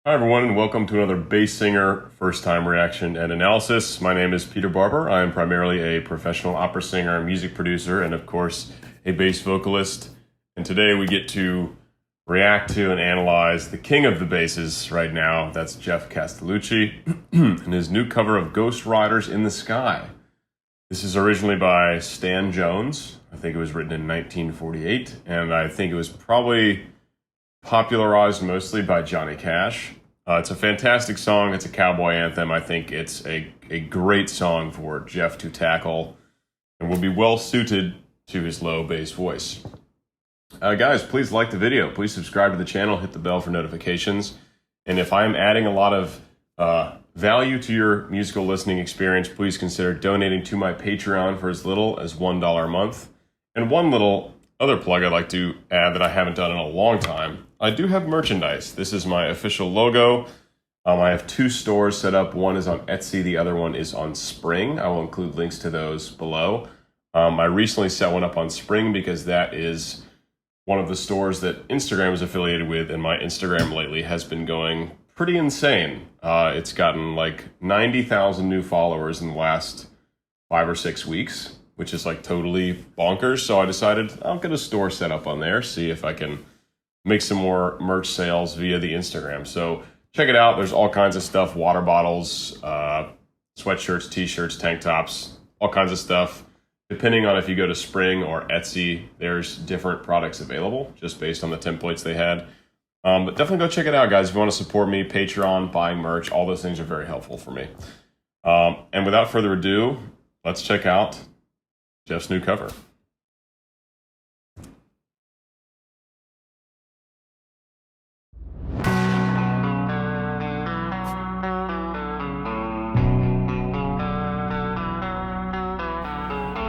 Hi everyone, and welcome to another Bass Singer First Time Reaction and Analysis. My name is Peter Barber. I am primarily a professional opera singer, music producer, and of course, a bass vocalist. And today we get to react to and analyze the king of the basses right now. That's Geoff Castellucci and his new cover of Ghost Riders in the Sky. This is originally by Stan Jones. I think it was written in 1948, and I think it was probably popularized mostly by Johnny Cash. It's a fantastic song. It's a cowboy anthem. I think it's a great song for Geoff to tackle and will be well suited to his low bass voice. Guys, please like the video. Please subscribe to the channel. Hit the bell for notifications. And if I'm adding a lot of value to your musical listening experience, please consider donating to my Patreon for as little as $1 a month. And one little other plug I'd like to add that I haven't done in a long time. I do have merchandise. This is my official logo. I have two stores set up. One is on Etsy. The other one is on Spring. I will include links to those below. I recently set one up on Spring because that is one of the stores that Instagram is affiliated with, and my Instagram lately has been going pretty insane. It's gotten like 90,000 new followers in the last 5 or 6 weeks, which is like totally bonkers. So I decided I'll get a store set up on there, see if I can make some more merch sales via the Instagram. So check it out. There's all kinds of stuff, water bottles, sweatshirts, t-shirts, tank tops, all kinds of stuff. Depending on if you go to Spring or Etsy, there's different products available just based on the templates they had. But definitely go check it out, guys. If you want to support me, Patreon, buying merch, all those things are very helpful for me. And without further ado, let's check out Geoff's new cover.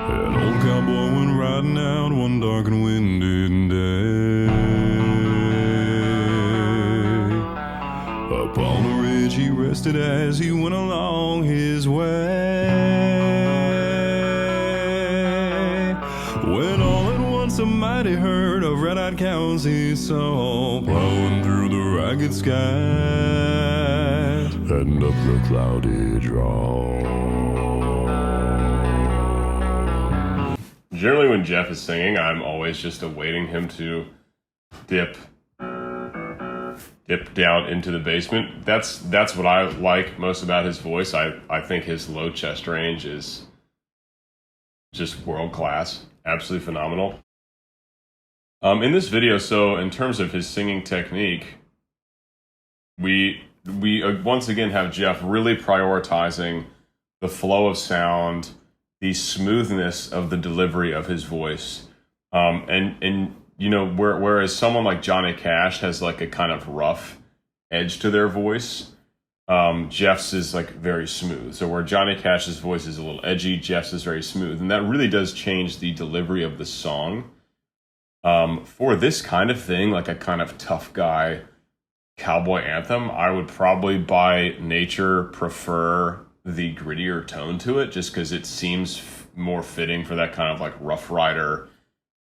An old cowboy went riding out one dark and windy day. Upon a ridge he rested as he went along his way. When all at once a mighty herd of red-eyed cows he saw plowing through the ragged skies and up the cloudy draw. Generally, when Geoff is singing, I'm always just awaiting him to dip down into the basement. That's what I like most about his voice. I think his low chest range is just world class, absolutely phenomenal. In this video, so in terms of his singing technique, we once again have Geoff really prioritizing the flow of sound, the smoothness of the delivery of his voice. And you know, whereas someone like Johnny Cash has like a kind of rough edge to their voice, Geoff's is like very smooth. So where Johnny Cash's voice is a little edgy, Geoff's is very smooth. And that really does change the delivery of the song. For this kind of thing, like a kind of tough guy cowboy anthem, I would probably by nature prefer the grittier tone to it, just because it seems more fitting for that kind of like Rough Rider,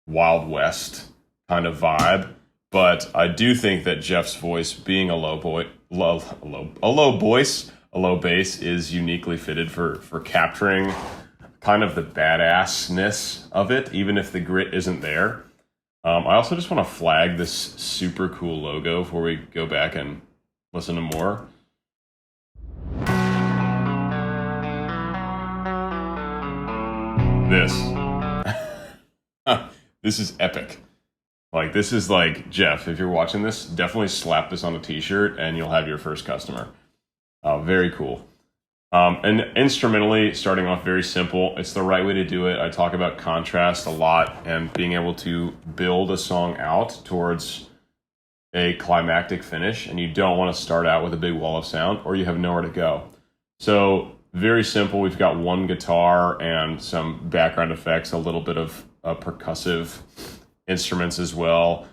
Wild West kind of vibe. But I do think that Geoff's voice, being a low bass, is uniquely fitted for capturing kind of the badassness of it, even if the grit isn't there. I also just want to flag this super cool logo before we go back and listen to more. This is epic. Like, this is like, Geoff, if you're watching this, definitely slap this on a t-shirt and you'll have your first customer. Very cool. And instrumentally, starting off very simple. It's the right way to do it. I talk about contrast a lot and being able to build a song out towards a climactic finish, and you don't want to start out with a big wall of sound or you have nowhere to go. So very simple. We've got one guitar and some background effects, a little bit of percussive instruments as well,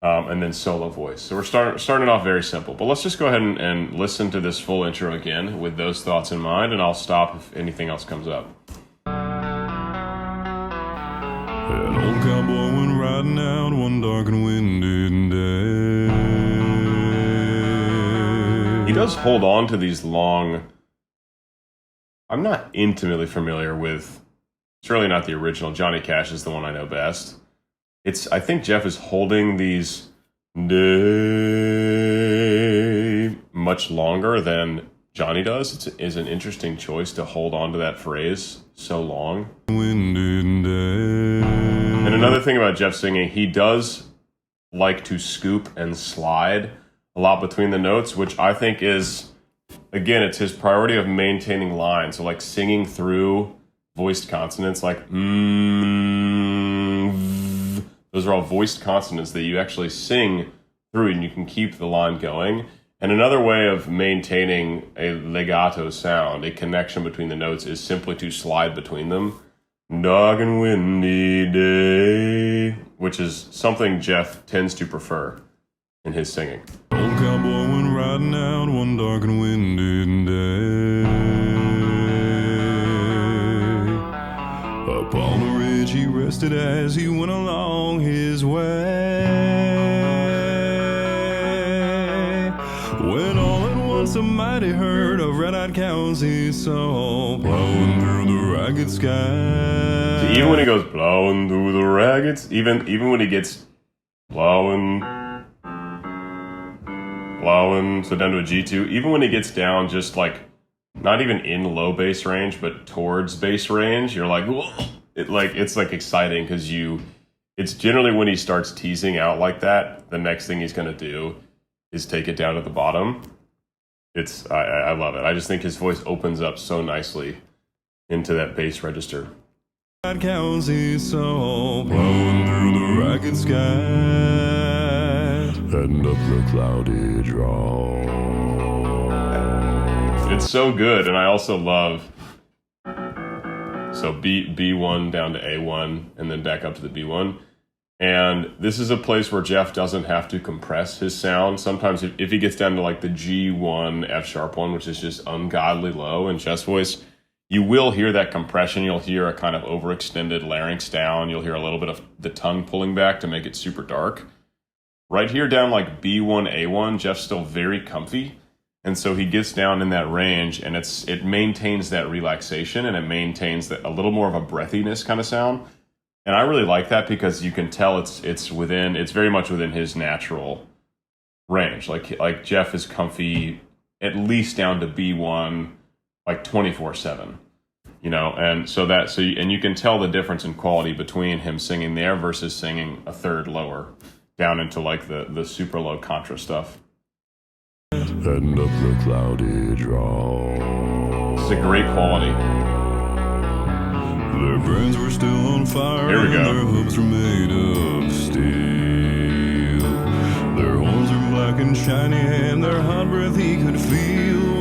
and then solo voice. So we're starting off very simple. But let's just go ahead and listen to this full intro again with those thoughts in mind, and I'll stop if anything else comes up. An old cowboy went riding out one dark and windy day. He does hold on to these long... I'm not intimately familiar with... Surely not the original. Johnny Cash is the one I know best. I think Geoff is holding these day much longer than Johnny does. It's an interesting choice to hold on to that phrase so long. And another thing about Geoff singing, he does like to scoop and slide a lot between the notes, which I think is, again, it's his priority of maintaining lines. So like singing through voiced consonants like those are all voiced consonants that you actually sing through and you can keep the line going. And another way of maintaining a legato sound, a connection between the notes, is simply to slide between them. Dark and windy day, which is something Geoff tends to prefer in his singing. Old cowboy went riding out one dark and windy day. Upon a ridge he rested as he went along his way. When all at once a mighty herd of red-eyed cows he saw plowing through the ragged sky. So even when he goes plowing through the raggeds, even when he gets plowing, so down to a G2, even when he gets down just like, not even in low bass range, but towards bass range, you're like, whoa! It's like exciting because it's generally when he starts teasing out like that, the next thing he's going to do is take it down to the bottom. I love it. I just think his voice opens up so nicely into that bass register. Cows he saw plowing through the ragged skies and up the cloudy draw. It's so good, and I also love B1 down to A1 and then back up to the B1. And this is a place where Geoff doesn't have to compress his sound. Sometimes if he gets down to like the G1 F sharp one, which is just ungodly low in Geoff's voice, you will hear that compression. You'll hear a kind of overextended larynx down. You'll hear a little bit of the tongue pulling back to make it super dark. Right here down like B1, A1, Geoff's still very comfy. And so he gets down in that range and it maintains that relaxation and it maintains a little more of a breathiness kind of sound. And I really like that because you can tell it's very much within his natural range. Like Geoff is comfy at least down to B1 like 24/7, you know, and you can tell the difference in quality between him singing there versus singing a third lower down into like the super low contra stuff. And up the cloudy draw. It's a great quality. Their brains were still on fire. Here we go. And their hooves were made of steel. Their horns were black and shiny, and their hot breath he could feel.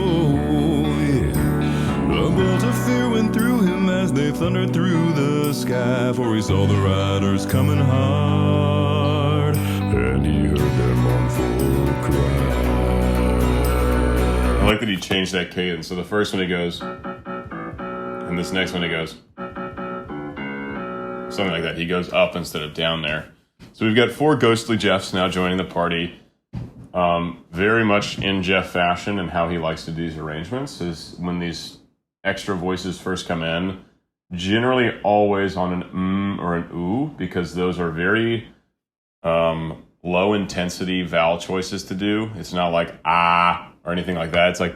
A bolt of fear went through him as they thundered through the sky, for he saw the riders coming hard, and he heard their mournful cry. I like that he changed that cadence. So the first one he goes, and this next one he goes, something like that. He goes up instead of down there. So we've got 4 ghostly Geoffs now joining the party. Very much in Geoff fashion and how he likes to do these arrangements is when these extra voices first come in, generally always on an or an oo, because those are very low intensity vowel choices to do. It's not like ah or anything like that. It's like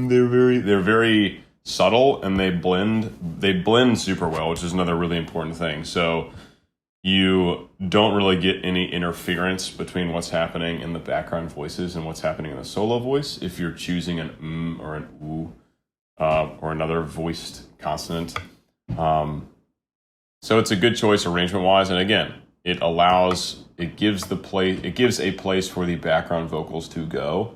they're very subtle and they blend super well, which is another really important thing. So you don't really get any interference between what's happening in the background voices and what's happening in the solo voice if you're choosing an or an oo or another voiced consonant. So it's a good choice arrangement wise, and again, it gives a place for the background vocals to go.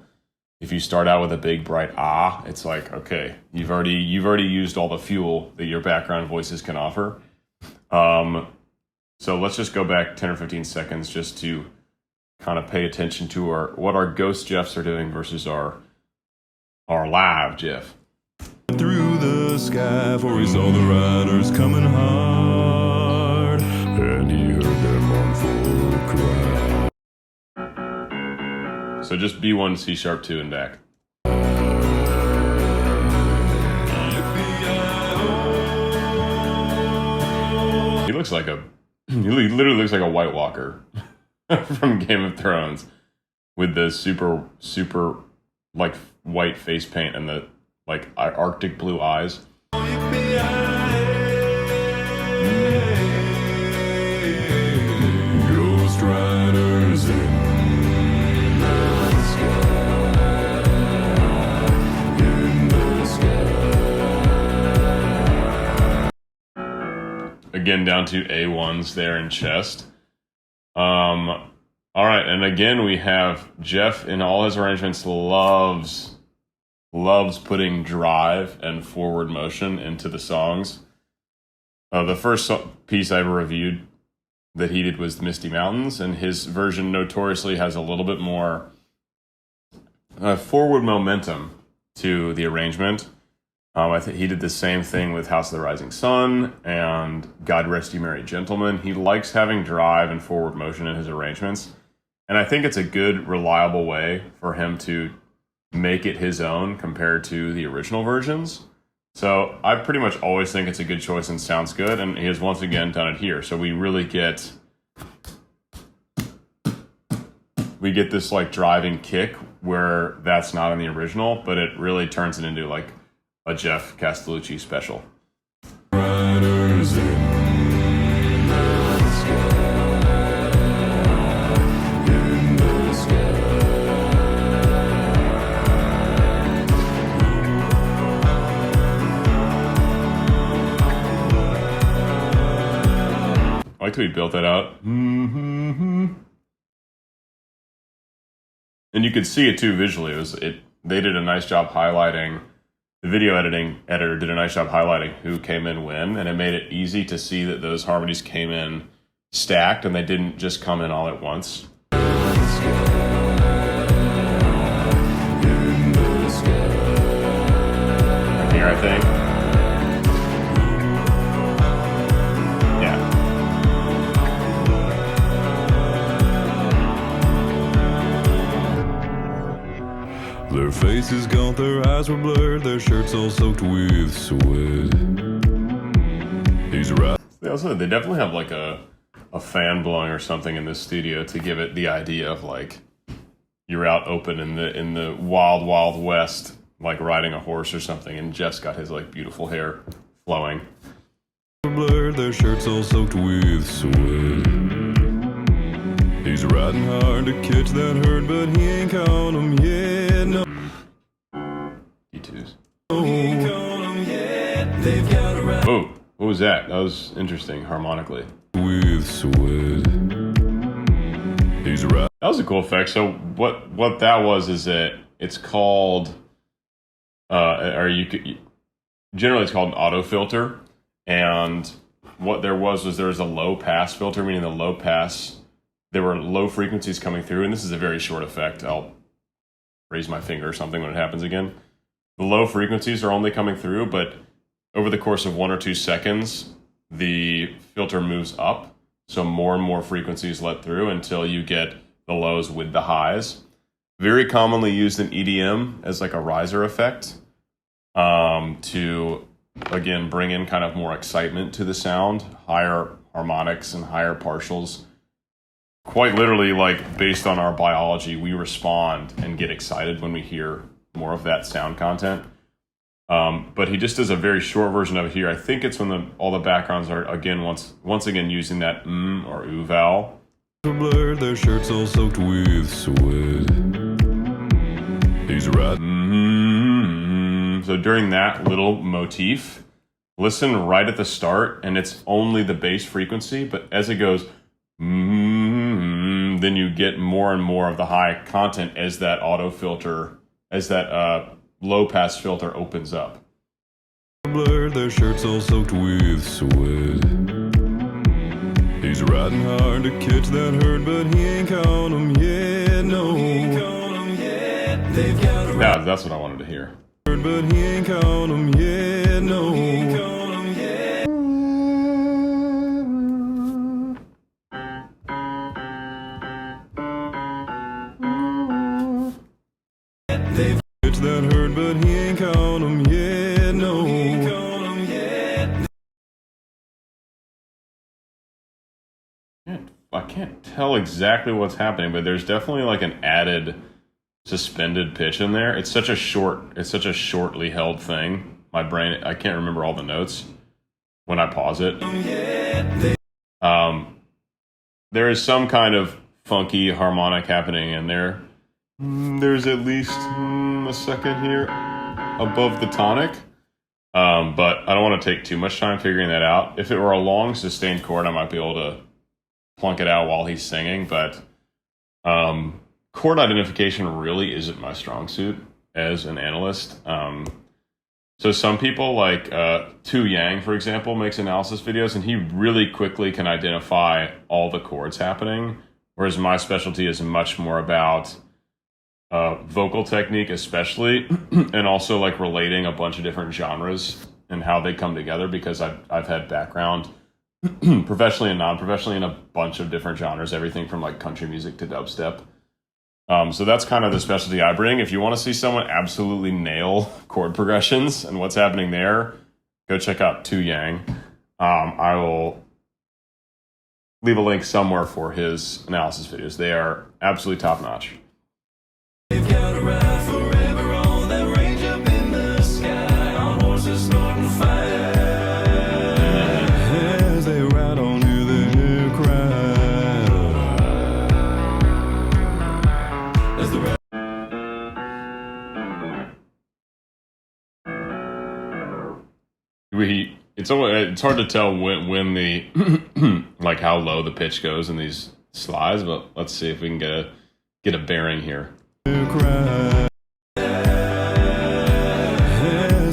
If you start out with a big bright ah, it's like, okay, you've already used all the fuel that your background voices can offer. So let's just go back 10 or 15 seconds just to kind of pay attention to what our ghost Geoffs are doing versus our live Geoff. Through the sky, for he saw the riders coming hard, and he heard their mournful cry. So just B1, C sharp 2 and back. He looks like he literally looks like a White Walker from Game of Thrones with the super like white face paint and the like Arctic blue eyes. Ghost Riders in the sky. Again, down to A1s there in chest. All right, and again we have Geoff in all his arrangements loves putting drive and forward motion into the songs. The first piece I ever reviewed that he did was Misty Mountains, and his version notoriously has a little bit more forward momentum to the arrangement. I think he did the same thing with House of the Rising Sun and God Rest You Merry Gentlemen. He likes having drive and forward motion in his arrangements, and I think it's a good, reliable way for him to make it his own compared to the original versions. So I pretty much always think it's a good choice and sounds good, and he has once again done it here. So we really get this like driving kick where that's not in the original, but it really turns it into like a Geoff Castellucci special. Riders in the sky. I liked how he built that out. And you could see it too visually. They did a nice job highlighting. The video editing editor did a nice job highlighting who came in when, and it made it easy to see that those harmonies came in stacked and they didn't just come in all at once. Here, I think. Their faces gaunt, their eyes were blurred, their shirts all soaked with sweat. He's right. They definitely have like a fan blowing or something in this studio to give it the idea of like you're out open in the wild west, like riding a horse or something, and Geoff's got his like beautiful hair flowing. Blurred, their shirts all soaked with sweat. He's riding hard to catch that herd, but he ain't caught 'em yet. No. D2s. Oh, what was that? That was interesting harmonically. With sweat. He's right. That was a cool effect. So what that was is that it's called generally it's called an auto filter, and what there was a low pass filter, meaning the low pass, there were low frequencies coming through, and this is a very short effect. I'll raise my finger or something when it happens again. The low frequencies are only coming through, but over the course of 1 or 2 seconds, the filter moves up, so more and more frequencies let through until you get the lows with the highs. Very commonly used in EDM as like a riser effect, to, again, bring in kind of more excitement to the sound, higher harmonics and higher partials. Quite literally, like, based on our biology, we respond and get excited when we hear more of that sound content. But he just does a very short version of it here. I think it's when all the backgrounds are, again, once again using that or oo vowel. Blurred, their shirts all soaked with sweat. He's riding. So during that little motif, listen right at the start, and it's only the bass frequency, but as it goes, then you get more and more of the high content as that auto filter, as that low pass filter opens up. Blurred, their shirts all soaked with sweat. He's riding hard to catch that herd, but he ain't caught 'em yet. No, Yeah, that's what I wanted to hear. But he ain't caught 'em yet. No. It's that hurt, but he ain't caught 'em yet, no. I can't tell exactly what's happening, but there's definitely like an added suspended pitch in there. It's such a shortly held thing. My brain, I can't remember all the notes when I pause it. There is some kind of funky harmonic happening in there. There's at least a second here above the tonic. But I don't want to take too much time figuring that out. If it were a long sustained chord, I might be able to plunk it out while he's singing, but chord identification really isn't my strong suit as an analyst. So some people, like Tu Yang, for example, makes analysis videos, and he really quickly can identify all the chords happening, whereas my specialty is much more about vocal technique especially, and also like relating a bunch of different genres and how they come together, because I've had background professionally and non-professionally in a bunch of different genres, everything from like country music to dubstep. So that's kind of the specialty I bring. If you want to see someone absolutely nail chord progressions and what's happening there, go check out Tu Yang. I will leave a link somewhere for his analysis videos. They are absolutely top-notch. They've got a ride forever on that range up in the sky, on horses snorting fire. As they ride on to their cry. As the It's hard to tell when the like how low the pitch goes in these slides, but let's see if we can get a bearing here. cry. As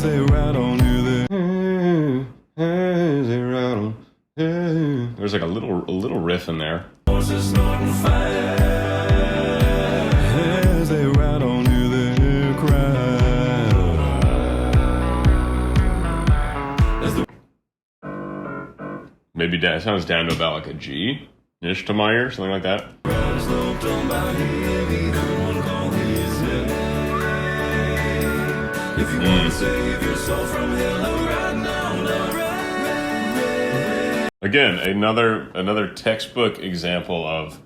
they ride on to their There's like a little riff in there. horses snorting fire. As they ride on to their cry. Maybe that sounds down to about like a G-ish to my ear, something like that. If you want to save your soul from hell, right now, Again, another textbook example of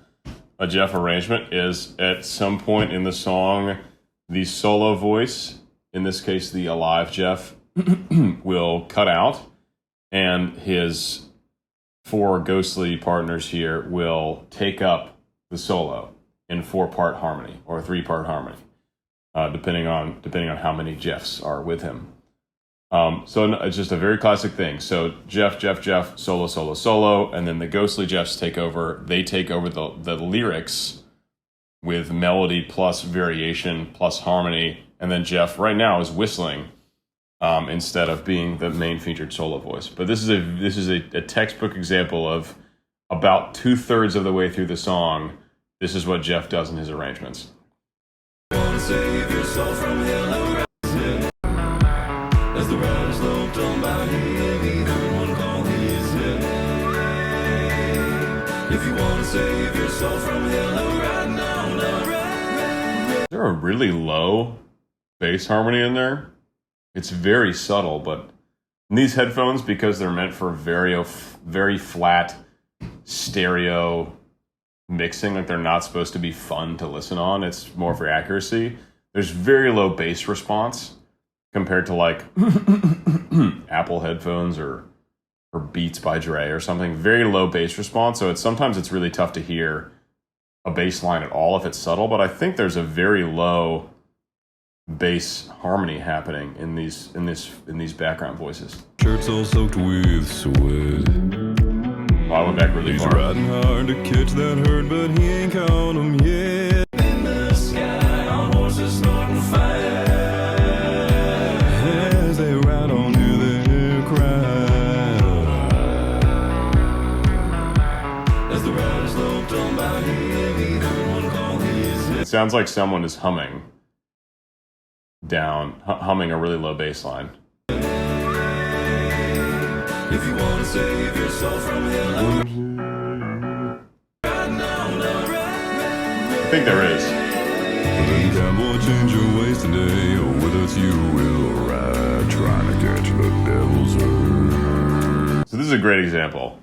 a Geoff arrangement is at some point in the song, the solo voice, in this case the alive Geoff, will cut out, and his four ghostly partners here will take up the solo in 4-part harmony or 3-part harmony, depending on how many Geoffs are with him. So it's just a very classic thing. So Geoff, solo, solo, solo, and then the ghostly Geoffs take over. They take over the lyrics with melody plus variation plus harmony, and then Geoff right now is whistling instead of being the main featured solo voice. But this is a textbook example of about 2/3 of the way through the song. This is what Geoff does in his arrangements. save your soul from hell, as the riders loped on by heavy, one call his name. If you want to save your soul from hell, right now, Is there a really low bass harmony in there? It's very subtle, but in these headphones, because they're meant for very flat stereo mixing, like they're not supposed to be fun to listen on, it's more for accuracy. There's very low bass response compared to like Apple headphones or Beats by Dre or something. Very low bass response, so sometimes it's really tough to hear a bass line at all if it's subtle, but I think there's a very low bass harmony happening in these background voices. Shirts all soaked with sweat. Oh, I went back really He's far. riding hard to catch that herd, but he ain't caught 'em yet. In the sky, on horses snorting fire, as they ride on to their cry. As the riders loped on by heavy, one call his name. It sounds like someone is humming a really low bass line. If you want to save your soul from hell, I think there is. Then cowboy, change your ways today, or with us you will ride, trying to catch the devil's herd. So this is a great example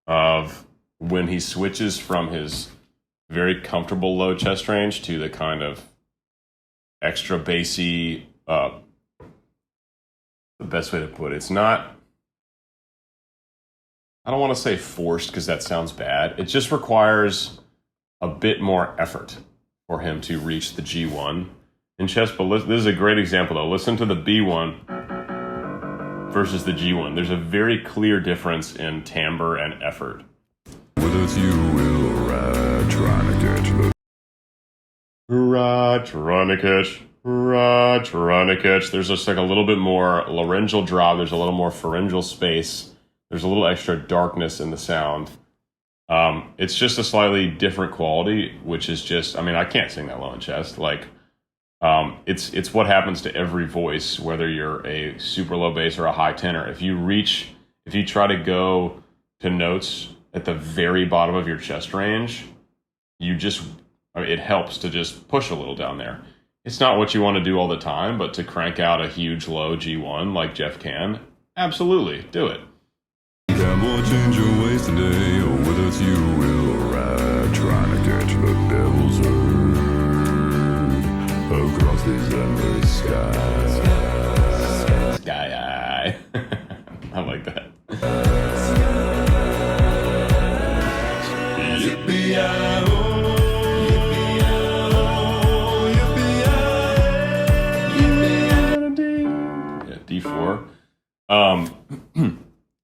of when he switches from his very comfortable low chest range to the kind of extra bassy, the best way to put it. It's not, I don't want to say forced because that sounds bad. It just requires a bit more effort for him to reach the G1 in chest. But this is a great example though. Listen to the B1 versus the G1. There's a very clear difference in timbre and effort. With us you will ride, trying to catch the trying to catch. There's just like a little bit more laryngeal drop. There's a little more pharyngeal space. There's a little extra darkness in the sound. It's just a slightly different quality, which is just, I mean, I can't sing that low in chest. Like, it's what happens to every voice, whether you're a super low bass or a high tenor. If you try to go to notes at the very bottom of your chest range, it helps to just push a little down there. It's not what you want to do all the time, but to crank out a huge low G1 like Geoff can, absolutely, do it. Cowboy, change your ways today, or with us you will ride, trying to catch the devil's herd across these endless skies. Sky eye. I like that. Yippee-yi-oh, yippee-yi-oh. Yeah, D4.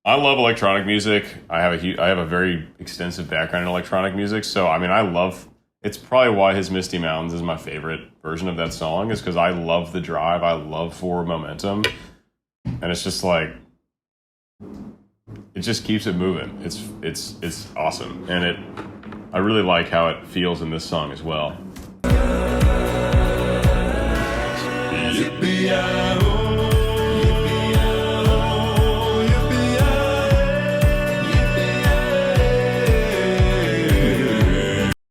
I love electronic music. I have a very extensive background in electronic music, so I mean, it's probably why his Misty Mountains is my favorite version of that song, is because I love the drive, I love forward momentum, and it's just like, it just keeps it moving. It's awesome, and I really like how it feels in this song as well. Yippee-yi-oh.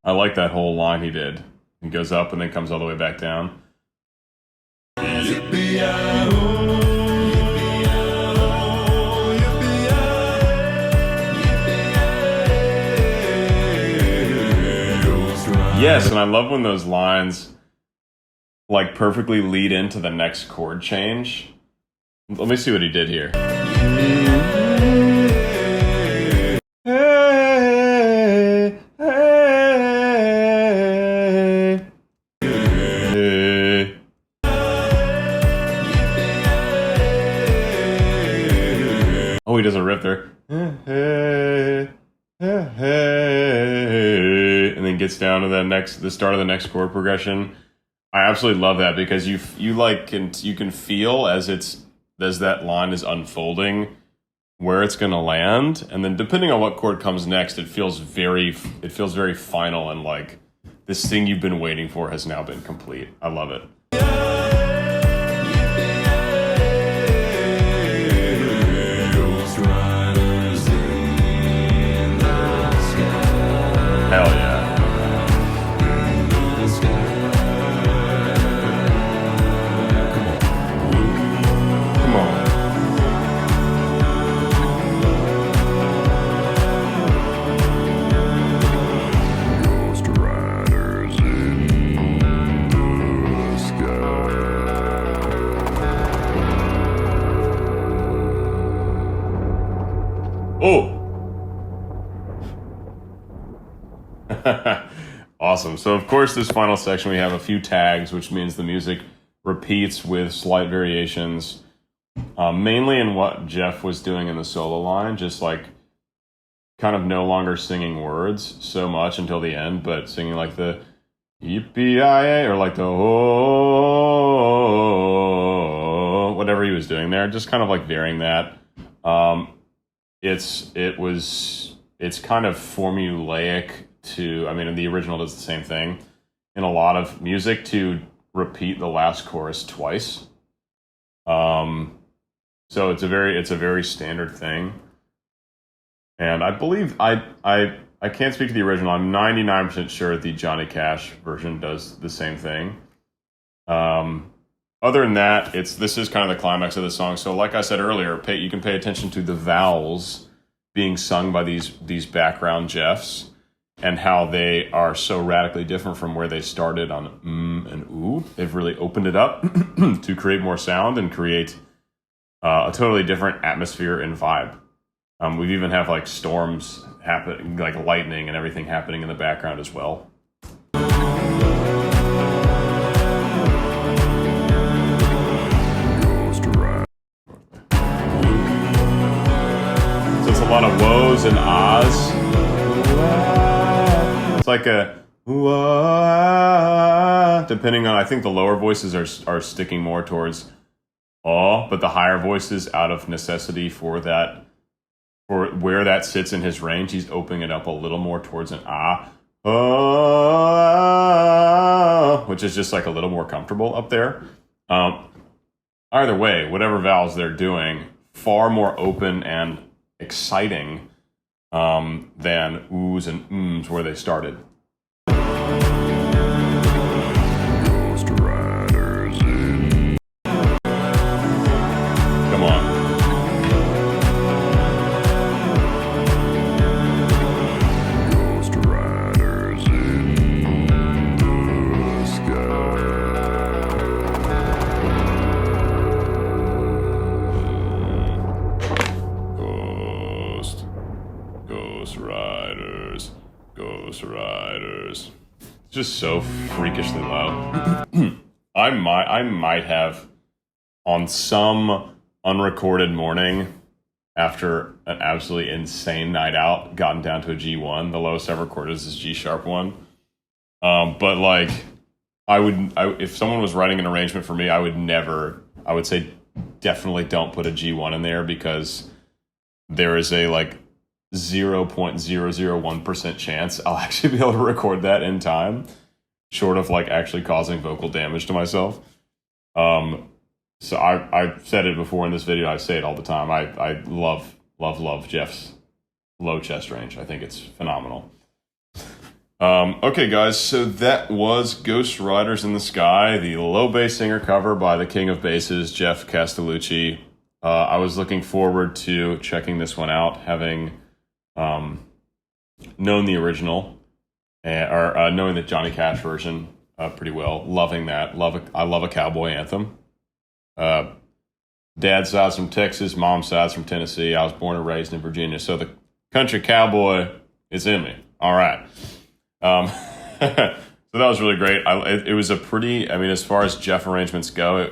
I like that whole line he did. He goes up and then comes all the way back down. Yes, and I love when those lines like perfectly lead into the next chord change. Let me see what he did here. Oh, he does a riff there. And then gets down to the start of the next chord progression. I absolutely love that because you can feel as that line is unfolding where it's going to land, and then depending on what chord comes next, it feels very final, and like this thing you've been waiting for has now been complete. I love it. Hell yeah. Come on. Ghost riders in the sky. Oh! Awesome. So, of course, this final section we have a few tags, which means the music repeats with slight variations, mainly in what Geoff was doing in the solo line, just like kind of no longer singing words so much until the end, but singing like the yippee-yi-yi or like the oh, whatever he was doing there, just kind of like varying that. It's kind of formulaic to, I mean, the original does the same thing in a lot of music, to repeat the last chorus twice. So it's a very standard thing. And I believe I I can't speak to the original. I'm 99% sure the Johnny Cash version does the same thing. Other than that, this is kind of the climax of the song. So like I said earlier, you can pay attention to the vowels being sung by these background Geoffs and how they are so radically different from where they started on and ooh. They've really opened it up to create more sound and create a totally different atmosphere and vibe. We even have like storms happening, like lightning and everything happening in the background as well. So it's a lot of woes and ahs. It's like a depending on, I think the lower voices are sticking more towards aw, but the higher voices, out of necessity for where that sits in his range, he's opening it up a little more towards an which is just like a little more comfortable up there. Either way, whatever vowels they're doing, far more open and exciting than oohs and ums where they started. Come on. Ghost Riders. Just so freakishly loud. I might have, on some unrecorded morning after an absolutely insane night out, gotten down to a G1. The lowest I've recorded is this G sharp one. But like, if someone was writing an arrangement for me, I would say definitely don't put a G1 in there, because there is a like 0.001% chance I'll actually be able to record that in time, short of like actually causing vocal damage to myself. So I've said it before in this video. I say it all the time. I love Geoff's low chest range. I think it's phenomenal. Okay, guys, so that was Ghost Riders in the Sky, the low bass singer cover by the king of basses, Geoff Castellucci. I was looking forward to checking this one out, having known the original, or knowing the Johnny Cash version pretty well. Loving that. I love a cowboy anthem. Dad's side's from Texas, mom's side's from Tennessee. I was born and raised in Virginia, so the country cowboy is in me. All right. So that was really great. It was a pretty, I mean, as far as Geoff arrangements go,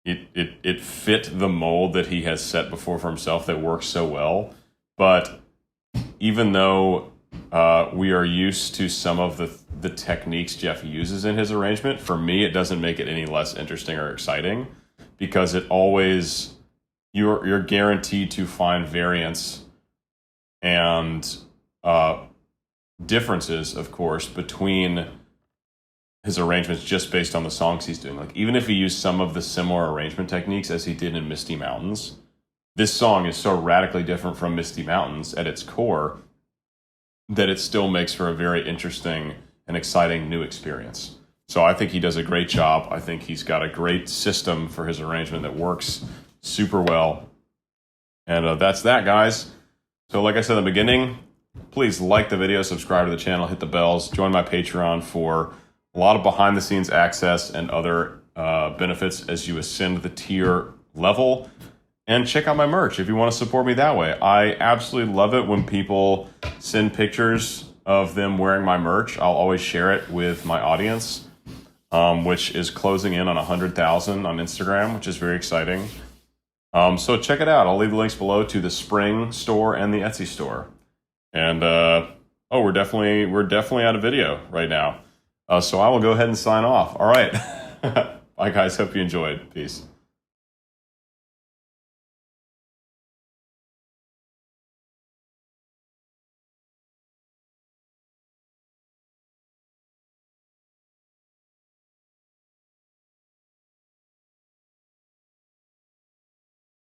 it fit the mold that he has set before for himself that works so well. But even though we are used to some of the techniques Geoff uses in his arrangement, for me, it doesn't make it any less interesting or exciting, because it always, you're guaranteed to find variance and differences, of course, between his arrangements just based on the songs he's doing. Like, even if he used some of the similar arrangement techniques as he did in Misty Mountains, this song is so radically different from Misty Mountains at its core that it still makes for a very interesting and exciting new experience. So I think he does a great job. I think he's got a great system for his arrangement that works super well. And that's that, guys. So like I said in the beginning, please like the video, subscribe to the channel, hit the bells, join my Patreon for a lot of behind-the-scenes access and other benefits as you ascend the tier level. And check out my merch if you want to support me that way. I absolutely love it when people send pictures of them wearing my merch. I'll always share it with my audience, which is closing in on 100,000 on Instagram, which is very exciting. So check it out. I'll leave the links below to the Spring store and the Etsy store. And we're definitely out of video right now. So I will go ahead and sign off. All right. Bye, guys. Hope you enjoyed. Peace.